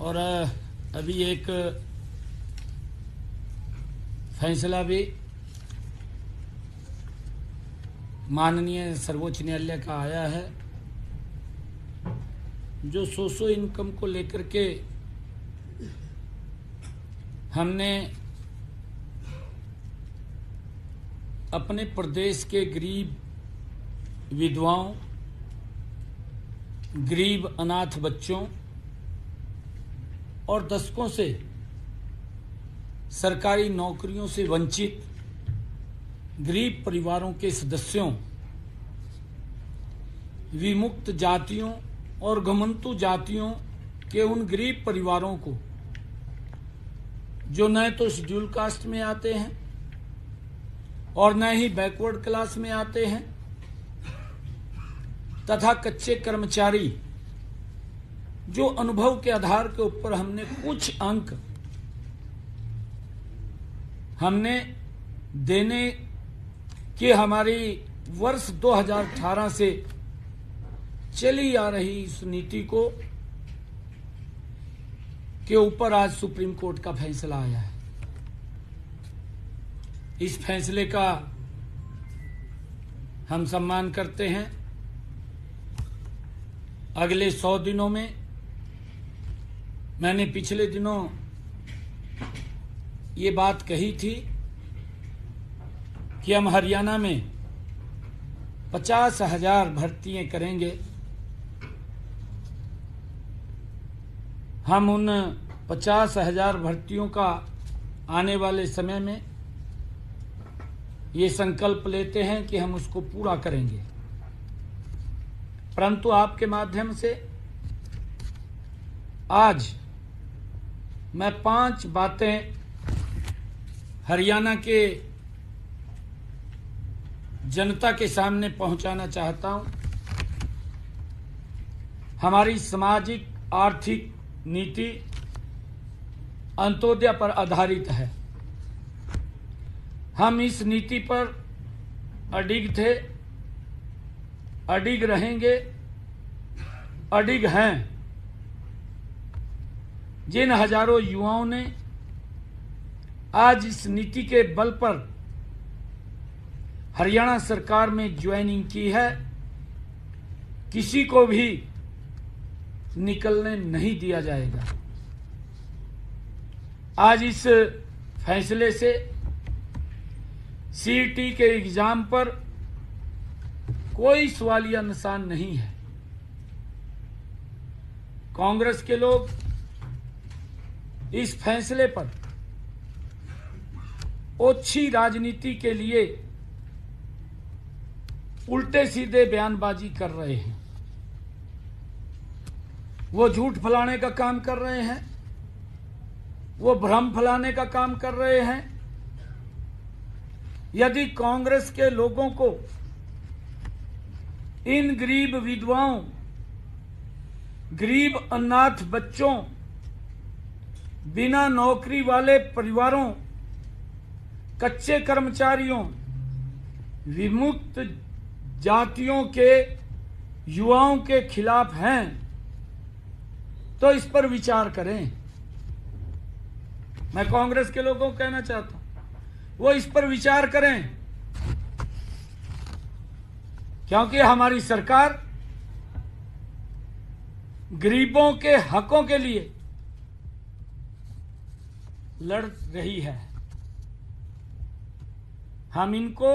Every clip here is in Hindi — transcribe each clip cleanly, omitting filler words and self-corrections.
और अभी एक फैसला भी माननीय सर्वोच्च न्यायालय का आया है, जो सोशो इनकम को लेकर के हमने अपने प्रदेश के गरीब विधवाओं, गरीब अनाथ बच्चों और दशकों से सरकारी नौकरियों से वंचित गरीब परिवारों के सदस्यों, विमुक्त जातियों और घुमंतु जातियों के उन गरीब परिवारों को जो न तो शेड्यूल कास्ट में आते हैं और न ही बैकवर्ड क्लास में आते हैं, तथा कच्चे कर्मचारी जो अनुभव के आधार के ऊपर हमने कुछ अंक हमने देने की हमारी वर्ष 2018 से चली आ रही इस नीति को के ऊपर आज सुप्रीम कोर्ट का फैसला आया है। इस फैसले का हम सम्मान करते हैं। अगले 100 दिनों में, मैंने पिछले दिनों ये बात कही थी कि हम हरियाणा में 50,000 भर्तियां करेंगे। हम उन 50,000 भर्तियों का आने वाले समय में ये संकल्प लेते हैं कि हम उसको पूरा करेंगे। परंतु आपके माध्यम से आज मैं 5 बातें हरियाणा के जनता के सामने पहुंचाना चाहता हूं। हमारी सामाजिक आर्थिक नीति अंत्योदय पर आधारित है। हम इस नीति पर अडिग थे, अडिग रहेंगे, अडिग हैं। जिन हजारों युवाओं ने आज इस नीति के बल पर हरियाणा सरकार में ज्वाइनिंग की है, किसी को भी निकलने नहीं दिया जाएगा। आज इस फैसले से सीईटी के एग्जाम पर कोई सवालिया निशान नहीं है। कांग्रेस के लोग इस फैसले पर ओछी राजनीति के लिए उल्टे सीधे बयानबाजी कर रहे हैं। वो झूठ फैलाने का काम कर रहे हैं, वो भ्रम फैलाने का काम कर रहे हैं। यदि कांग्रेस के लोगों को इन गरीब विधवाओं, गरीब अनाथ बच्चों, बिना नौकरी वाले परिवारों, कच्चे कर्मचारियों, विमुक्त जातियों के युवाओं के खिलाफ हैं, तो इस पर विचार करें। मैं कांग्रेस के लोगों को कहना चाहता हूं, वो इस पर विचार करें, क्योंकि हमारी सरकार गरीबों के हकों के लिए लड़ रही है। हम इनको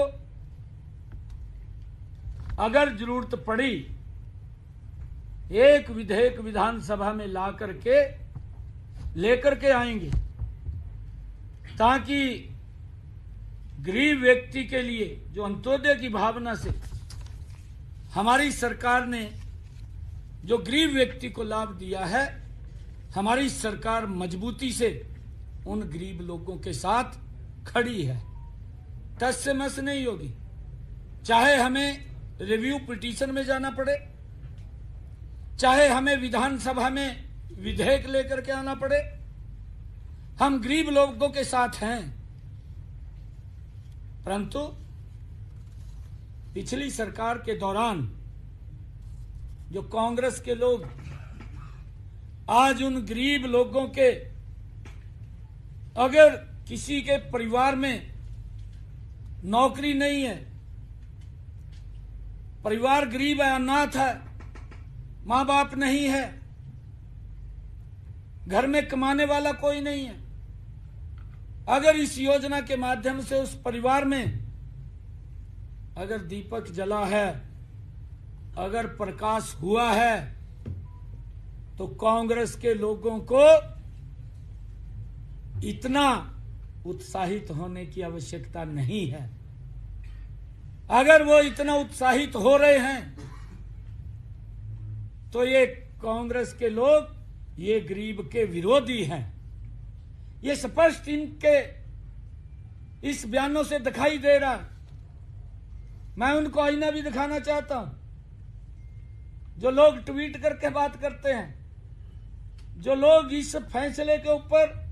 अगर जरूरत पड़ी एक विधेयक विधानसभा में ला करके लेकर के आएंगे, ताकि गरीब व्यक्ति के लिए जो अंत्योदय की भावना से हमारी सरकार ने जो गरीब व्यक्ति को लाभ दिया है, हमारी सरकार मजबूती से उन गरीब लोगों के साथ खड़ी है। टस से मस नहीं होगी, चाहे हमें रिव्यू पिटीशन में जाना पड़े, चाहे हमें विधानसभा में विधेयक लेकर के आना पड़े, हम गरीब लोगों के साथ हैं। परंतु पिछली सरकार के दौरान जो कांग्रेस के लोग आज उन गरीब लोगों के, अगर किसी के परिवार में नौकरी नहीं है, परिवार गरीब है, अनाथ है, माँ बाप नहीं है, घर में कमाने वाला कोई नहीं है, अगर इस योजना के माध्यम से उस परिवार में अगर दीपक जला है, अगर प्रकाश हुआ है, तो कांग्रेस के लोगों को इतना उत्साहित होने की आवश्यकता नहीं है। अगर वो इतना उत्साहित हो रहे हैं तो ये कांग्रेस के लोग ये गरीब के विरोधी हैं। ये स्पष्ट इनके इस बयानों से दिखाई दे रहा है। मैं उनको आईना भी दिखाना चाहता हूं। जो लोग ट्वीट करके बात करते हैं, जो लोग इस फैसले के ऊपर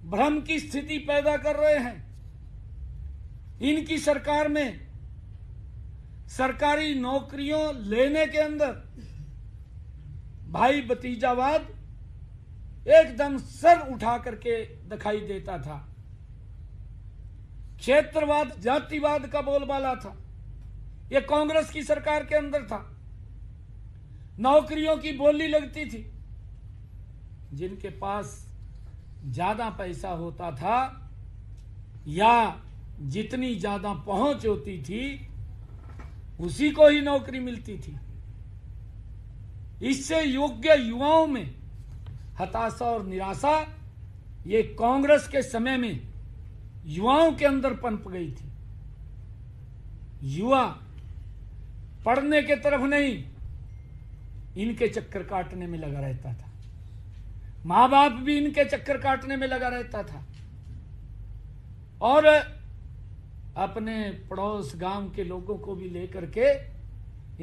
भ्रम की स्थिति पैदा कर रहे हैं, इनकी सरकार में सरकारी नौकरियों लेने के अंदर भाई भतीजावाद एकदम सर उठा करके दिखाई देता था। क्षेत्रवाद, जातिवाद का बोलबाला था। यह कांग्रेस की सरकार के अंदर था। नौकरियों की बोली लगती थी। जिनके पास ज्यादा पैसा होता था या जितनी ज्यादा पहुंच होती थी, उसी को ही नौकरी मिलती थी। इससे योग्य युवाओं में हताशा और निराशा ये कांग्रेस के समय में युवाओं के अंदर पनप गई थी। युवा पढ़ने के तरफ नहीं, इनके चक्कर काटने में लगा रहता था। मां बाप भी इनके चक्कर काटने में लगा रहता था और अपने पड़ोस गांव के लोगों को भी लेकर के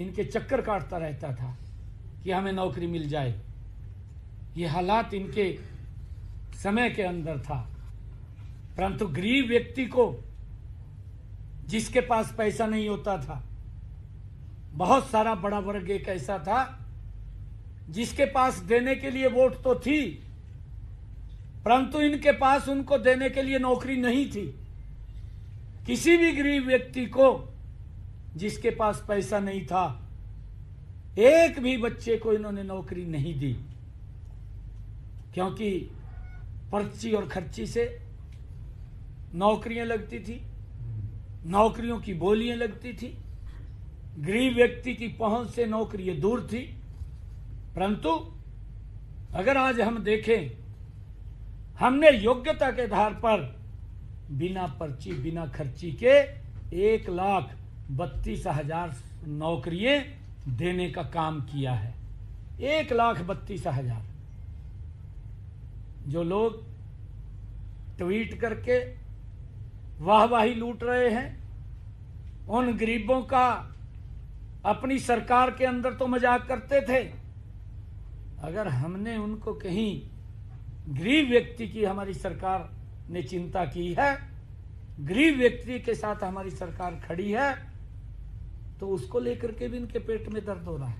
इनके चक्कर काटता रहता था कि हमें नौकरी मिल जाए। ये हालात इनके समय के अंदर था। परंतु गरीब व्यक्ति को, जिसके पास पैसा नहीं होता था, बहुत सारा बड़ा वर्ग एक ऐसा था जिसके पास देने के लिए वोट तो थी, परंतु इनके पास उनको देने के लिए नौकरी नहीं थी। किसी भी गरीब व्यक्ति को जिसके पास पैसा नहीं था, एक भी बच्चे को इन्होंने नौकरी नहीं दी, क्योंकि पर्ची और खर्ची से नौकरियां लगती थी, नौकरियों की बोलियां लगती थी। गरीब व्यक्ति की पहुंच से नौकरियां दूर थी। परंतु अगर आज हम देखें, हमने योग्यता के आधार पर बिना पर्ची, बिना खर्ची के 1,32,000 नौकरियां देने का काम किया है। 1,32,000। जो लोग ट्वीट करके वाहवाही लूट रहे हैं, उन गरीबों का अपनी सरकार के अंदर तो मजाक करते थे। अगर हमने उनको कहीं गरीब व्यक्ति की हमारी सरकार ने चिंता की है, गरीब व्यक्ति के साथ हमारी सरकार खड़ी है, तो उसको लेकर के भी इनके पेट में दर्द हो रहा है।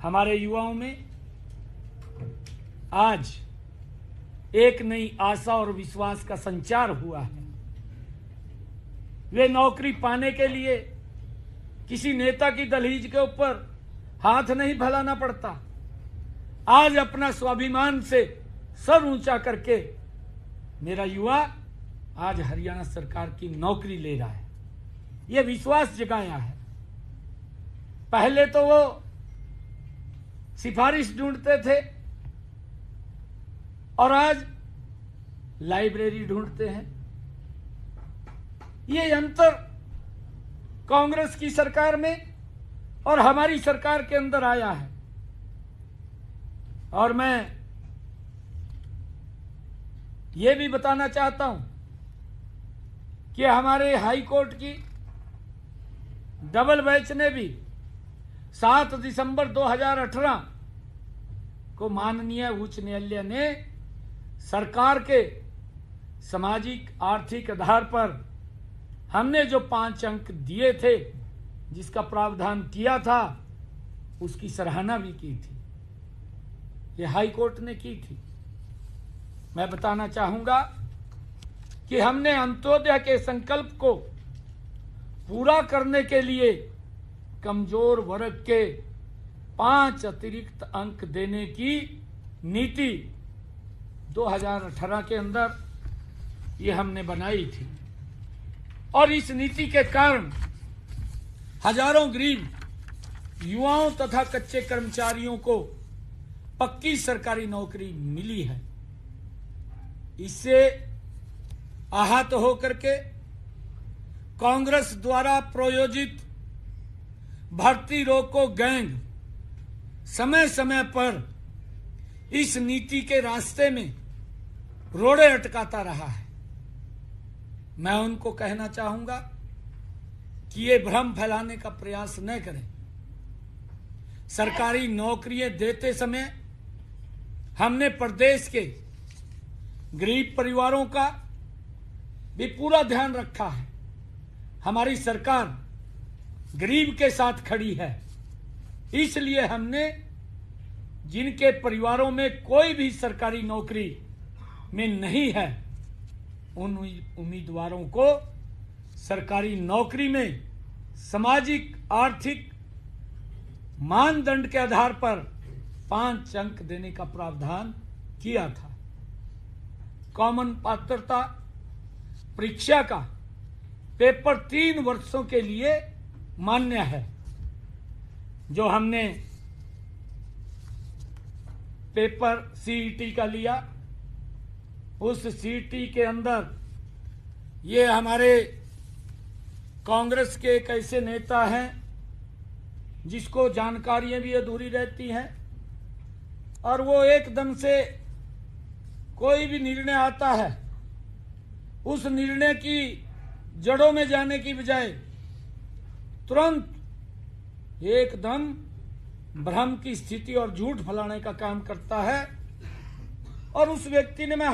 हमारे युवाओं में आज एक नई आशा और विश्वास का संचार हुआ है। वे नौकरी पाने के लिए किसी नेता की दहलीज के ऊपर हाथ नहीं फैलाना पड़ता। आज अपना स्वाभिमान से सर ऊंचा करके मेरा युवा आज हरियाणा सरकार की नौकरी ले रहा है। यह विश्वास जगाया है। पहले तो वो सिफारिश ढूंढते थे और आज लाइब्रेरी ढूंढते हैं। ये अंतर कांग्रेस की सरकार में और हमारी सरकार के अंदर आया है। और मैं ये भी बताना चाहता हूं कि हमारे हाई कोर्ट की डबल बेंच ने भी 7 दिसंबर 2018 को माननीय उच्च न्यायालय ने सरकार के सामाजिक आर्थिक आधार पर हमने जो 5 अंक दिए थे, जिसका प्रावधान किया था, उसकी सराहना भी की थी, ये हाई कोर्ट ने की थी। मैं बताना चाहूंगा कि हमने अंत्योदय के संकल्प को पूरा करने के लिए कमजोर वर्ग के 5 अतिरिक्त अंक देने की नीति 2018 के अंदर ये हमने बनाई थी, और इस नीति के कारण हजारों गरीब युवाओं तथा कच्चे कर्मचारियों को पक्की सरकारी नौकरी मिली है। इससे आहत होकर के कांग्रेस द्वारा प्रायोजित भर्ती रोको गैंग समय समय पर इस नीति के रास्ते में रोड़े अटकाता रहा है। मैं उनको कहना चाहूंगा कि ये भ्रम फैलाने का प्रयास न करें। सरकारी नौकरियां देते समय हमने प्रदेश के गरीब परिवारों का भी पूरा ध्यान रखा है। हमारी सरकार गरीब के साथ खड़ी है, इसलिए हमने जिनके परिवारों में कोई भी सरकारी नौकरी में नहीं है उन उम्मीदवारों को सरकारी नौकरी में सामाजिक आर्थिक मानदंड के आधार पर 5 अंक देने का प्रावधान किया था। कॉमन पात्रता परीक्षा का पेपर 3 वर्षों के लिए मान्य है। जो हमने पेपर सीईटी का लिया, उस सीईटी के अंदर ये हमारे कांग्रेस के एक ऐसे नेता हैं जिसको जानकारियां भी अधूरी रहती हैं, और वो एकदम से कोई भी निर्णय आता है उस निर्णय की जड़ों में जाने की बजाय तुरंत एकदम भ्रम की स्थिति और झूठ फैलाने का काम करता है। और उस व्यक्ति ने, मैं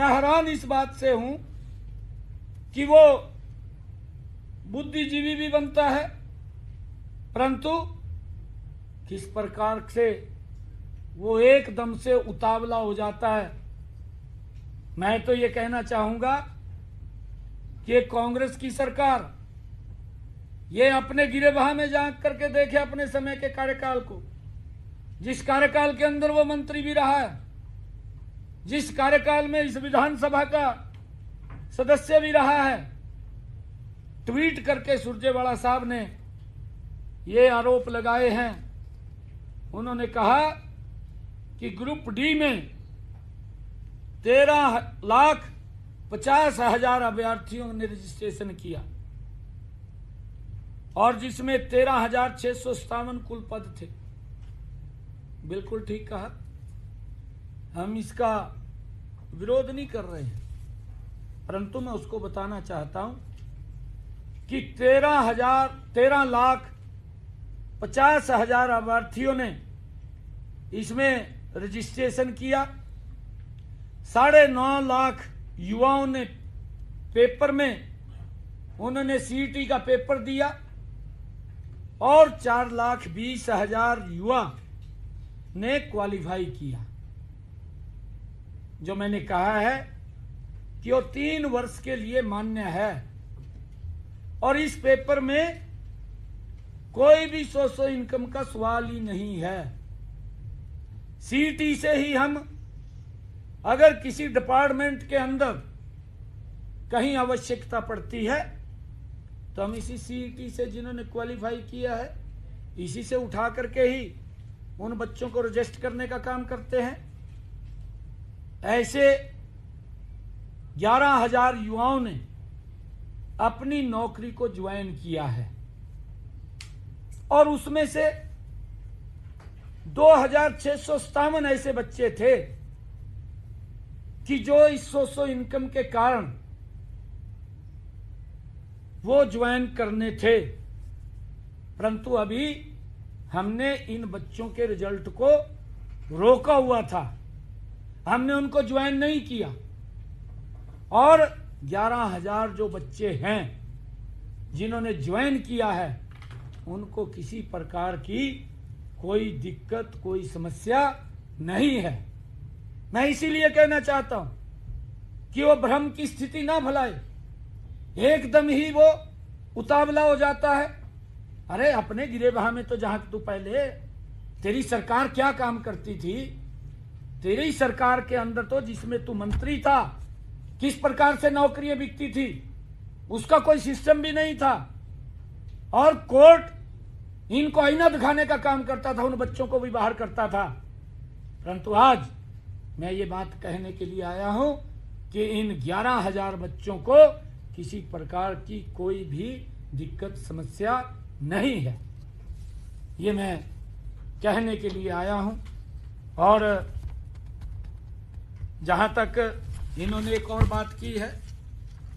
हैरान इस बात से हूं कि वो बुद्धिजीवी भी बनता है, परंतु किस प्रकार से वो एकदम से उतावला हो जाता है। मैं तो ये कहना चाहूंगा कि कांग्रेस की सरकार ये अपने गिरेबान में झांक करके देखे अपने समय के कार्यकाल को, जिस कार्यकाल के अंदर वो मंत्री भी रहा है, जिस कार्यकाल में इस विधानसभा का सदस्य भी रहा है। ट्वीट करके सुरजेवाला साहब ने ये आरोप लगाए हैं। उन्होंने कहा कि ग्रुप डी में 13,50,000 अभ्यर्थियों ने रजिस्ट्रेशन किया, और जिसमें 13,657 कुल पद थे। बिल्कुल ठीक कहा, हम इसका विरोध नहीं कर रहे हैं, परंतु मैं उसको बताना चाहता हूं कि 13,50,000 अभ्यर्थियों ने इसमें रजिस्ट्रेशन किया। 9.5 लाख युवाओं ने पेपर में उन्होंने सीईटी का पेपर दिया, और 4,20,000 युवा ने क्वालिफाई किया। जो मैंने कहा है कि वो 3 वर्ष के लिए मान्य है, और इस पेपर में कोई भी सोर्स इनकम का सवाल ही नहीं है। सीईटी से ही हम अगर किसी डिपार्टमेंट के अंदर कहीं आवश्यकता पड़ती है तो हम इसी सीईटी से जिन्होंने क्वालिफाई किया है इसी से उठा करके ही उन बच्चों को रजिस्टर करने का काम करते हैं। ऐसे 11,000 युवाओं ने अपनी नौकरी को ज्वाइन किया है, और उसमें से 2,657 ऐसे बच्चे थे कि जो इस सोर्स इनकम के कारण वो ज्वाइन करने थे, परंतु अभी हमने इन बच्चों के रिजल्ट को रोका हुआ था, हमने उनको ज्वाइन नहीं किया। और 11,000 जो बच्चे हैं जिन्होंने ज्वाइन किया है उनको किसी प्रकार की कोई दिक्कत, कोई समस्या नहीं है। मैं इसीलिए कहना चाहता हूं कि वो भ्रम की स्थिति ना फैलाए, एकदम ही वो उतावला हो जाता है। अरे अपने गिरेबान में तो झांक तू पहले, तेरी सरकार क्या काम करती थी? तेरी सरकार के अंदर तो जिसमें तू मंत्री था, किस प्रकार से नौकरियां बिकती थी, उसका कोई सिस्टम भी नहीं था। और कोर्ट इनको आईना दिखाने का काम करता था, उन बच्चों को भी बाहर करता था। परंतु आज मैं ये बात कहने के लिए आया हूं कि इन 11,000 बच्चों को किसी प्रकार की कोई भी दिक्कत, समस्या नहीं है। ये मैं कहने के लिए आया हूं। और जहां तक इन्होंने एक और बात की है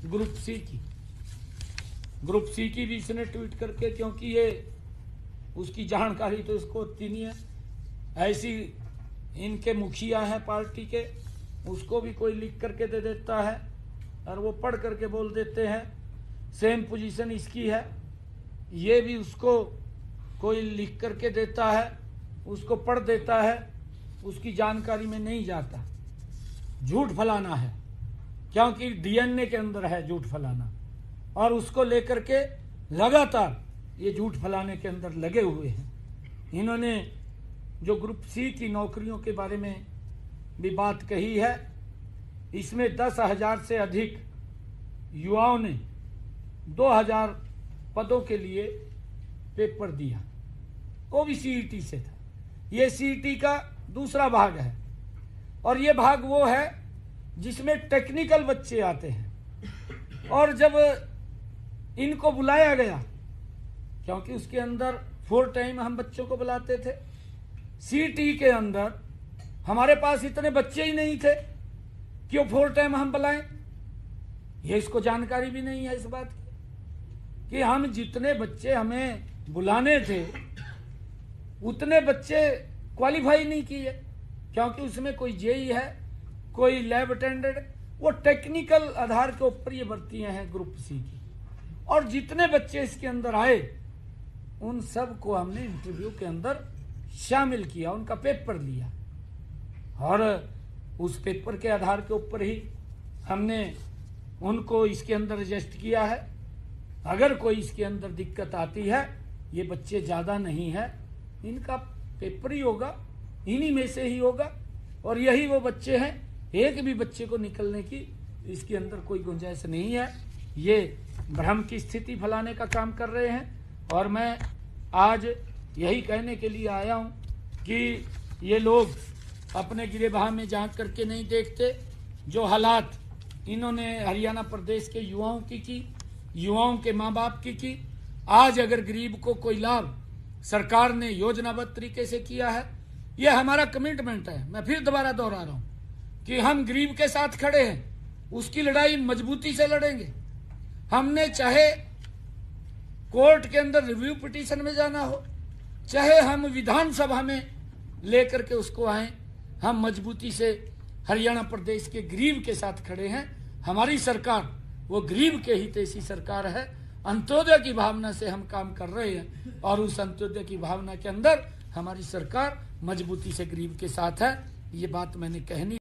ग्रुप सी की, ग्रुप सी की भी इसने ट्वीट करके, क्योंकि ये उसकी जानकारी तो इसको होती नहीं है, ऐसी इनके मुखिया हैं पार्टी के, उसको भी कोई लिख करके दे देता है और वो पढ़ करके बोल देते हैं सेम पोजीशन इसकी है। ये भी उसको कोई लिख करके देता है, उसको पढ़ देता है, उसकी जानकारी में नहीं जाता। झूठ फैलाना है, क्योंकि डीएनए के अंदर है झूठ फैलाना, और उसको लेकर के लगातार ये झूठ फैलाने के अंदर लगे हुए हैं। इन्होंने जो ग्रुप सी की नौकरियों के बारे में भी बात कही है, इसमें 10,000 से अधिक युवाओं ने 2,000 पदों के लिए पेपर दिया, वो भी सीईटी से था। ये सीईटी का दूसरा भाग है, और ये भाग वो है जिसमें टेक्निकल बच्चे आते हैं। और जब इनको बुलाया गया, क्योंकि उसके अंदर 4 टाइम हम बच्चों को बुलाते थे, सीईटी के अंदर हमारे पास इतने बच्चे ही नहीं थे कि वो 4 टाइम हम बुलाएं। ये इसको जानकारी भी नहीं है इस बात की कि हम जितने बच्चे हमें बुलाने थे उतने बच्चे क्वालिफाई नहीं किए, क्योंकि उसमें कोई जेई है, कोई लैब अटेंडेंट, वो टेक्निकल आधार के ऊपर ये भर्तियां हैं ग्रुप सी की। और जितने बच्चे इसके अंदर आए उन सब को हमने इंटरव्यू के अंदर शामिल किया, उनका पेपर लिया, और उस पेपर के आधार के ऊपर ही हमने उनको इसके अंदर रजिस्टर किया है। अगर कोई इसके अंदर दिक्कत आती है, ये बच्चे ज़्यादा नहीं है, इनका पेपर ही होगा, इन्हीं में से ही होगा, और यही वो बच्चे हैं। एक भी बच्चे को निकलने की इसके अंदर कोई गुंजाइश नहीं है। ये भ्रम की स्थिति फैलाने का काम कर रहे हैं। और मैं आज यही कहने के लिए आया हूं कि ये लोग अपने गिरेबान में झांक करके नहीं देखते। जो हालात इन्होंने हरियाणा प्रदेश के युवाओं की, युवाओं के माँ बाप की, आज अगर गरीब को कोई लाभ सरकार ने योजनाबद्ध तरीके से किया है, ये हमारा कमिटमेंट है। मैं फिर दोबारा दोहरा रहा हूं कि हम गरीब के साथ खड़े हैं, उसकी लड़ाई मजबूती से लड़ेंगे। हमने चाहे कोर्ट के अंदर रिव्यू पिटीशन में जाना हो, चाहे हम विधानसभा में लेकर के उसको आए, हम मजबूती से हरियाणा प्रदेश के गरीब के साथ खड़े हैं। हमारी सरकार वो गरीब के हितैषी सरकार है। अंत्योदय की भावना से हम काम कर रहे हैं, और उस अंत्योदय की भावना के अंदर हमारी सरकार मजबूती से गरीब के साथ है। ये बात मैंने कहनी